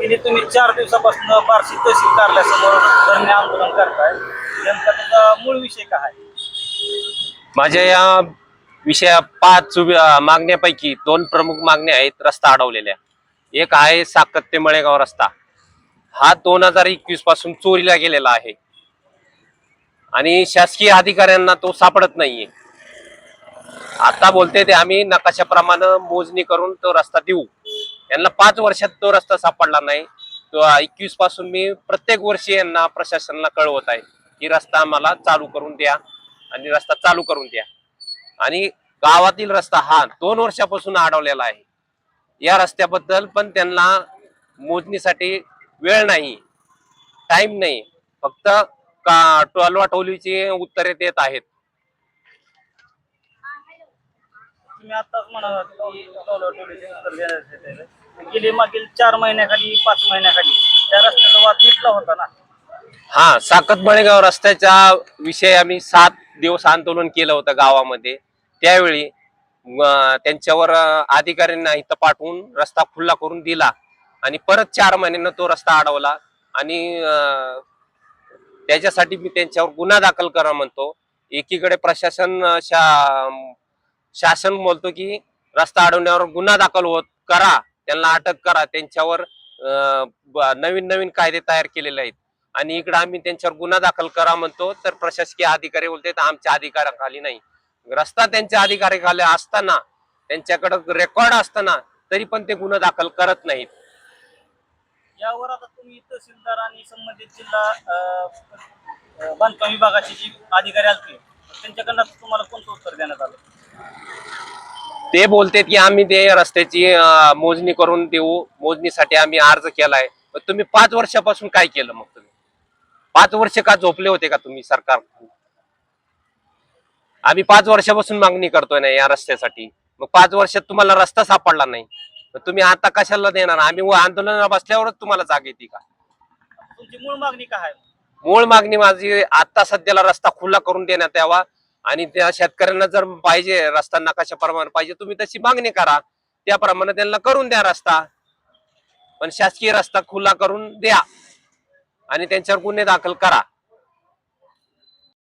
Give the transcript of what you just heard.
गेली तुम्ही 4 दिवसापासून बार्शी तहसील कार्यालयासमोर धरणे आंदोलन करताय, नेमका त्याचा मूळ विषय काय आहे? माझ्या या विषया मागण्यापैकी 2 प्रमुख मागण्या आहेत रस्ता अडवलेल्या. एक आहे साकत ते मळेगाव रस्ता. हा 2021 पासून चोरीला गेलेला आहे आणि शासकीय अधिकाऱ्यांना तो सापडत नाहीये. आता बोलते ते आम्ही नकाशाप्रमाणे मोजणी करून तो रस्ता देऊ. यांना 5 वर्षात तो रस्ता सापडला नाही. तो 21 पासून मी प्रत्येक वर्षी यांना प्रशासनाला कळवत आहे की रस्ता आम्हाला चालू करून द्या आणि रस्ता चालू करून द्या. आणि गावातील रस्ता हा 2 वर्षापासून अडवलेला आहे. या रस्त्याबद्दल पण त्यांना मोजणीसाठी वेळ नाही, टाइम नाही, फक्त टोलवाटोलीची उत्तरे देत आहेत. तुम्ही आताच म्हणालात की टोलवाटोलीचे उत्तर देण्यात येते. गेली मागील 4 महिन्याखाली 5 महिन्याखाली त्या रस्त्याचा वाद मिटला होता ना? हा, साकत मळेगाव रस्त्याचा विषय आम्ही 7 दिवस आंदोलन केलं होतं गावामध्ये. त्यावेळी त्यांच्यावर अधिकाऱ्यांना इथं पाठवून रस्ता खुला करून दिला आणि परत 4 महिन्यानं तो रस्ता अडवला आणि त्याच्यासाठी मी त्यांच्यावर गुन्हा दाखल करा म्हणतो. एकीकडे शासन बोलतो की रस्ता अडवण्यावर गुन्हा दाखल करा, त्यांना अटक करा, त्यांच्यावर नवीन नवीन कायदे तयार केलेले आहेत. आणि इकडे आम्ही त्यांच्यावर गुन्हा दाखल करा म्हणतो तर प्रशासकीय अधिकारी बोलते आमच्या अधिकाराखाली नाही. रस्ता त्यांच्या अधिकाराखाली असताना, त्यांच्याकडे रेकॉर्ड असताना तरी पण ते गुन्हा दाखल करत नाहीत. यावर आता तुम्ही तहसीलदार आणि संबंधित जिल्हा बांधकाम विभागाचे जे अधिकारी आले त्यांच्याकडनं तुम्हाला कोणतं उत्तर देण्यात आलं? ते बोलते की आम्ही ते रस्त्याची मोजणी करून देऊ, मोजणीसाठी आम्ही अर्ज केलाय. तुम्ही 5 वर्षापासून काय केलं? मग तुम्ही 5 वर्ष का झोपले होते का तुम्ही सरकार? आम्ही 5 वर्षापासून मागणी करतोय ना या रस्त्यासाठी. मग 5 वर्षात तुम्हाला रस्ता सापडला नाही, तुम्ही आता कशाला देणार? आम्ही आंदोलनाला बसल्यावरच तुम्हाला जाग येते का? तुमची मूळ मागणी काय आहे? मूळ मागणी माझी आता सध्याला रस्ता खुला करून देण्यात यावा आणि त्या शेतकऱ्यांना जर पाहिजे रस्ता नकाशाप्रमाणे पाहिजे, तुम्ही तशी मागणी करा, त्याप्रमाणे त्यांना करून द्या रस्ता. पण शासकीय रस्ता खुला करून द्या आणि त्यांच्यावर गुन्हे दाखल करा.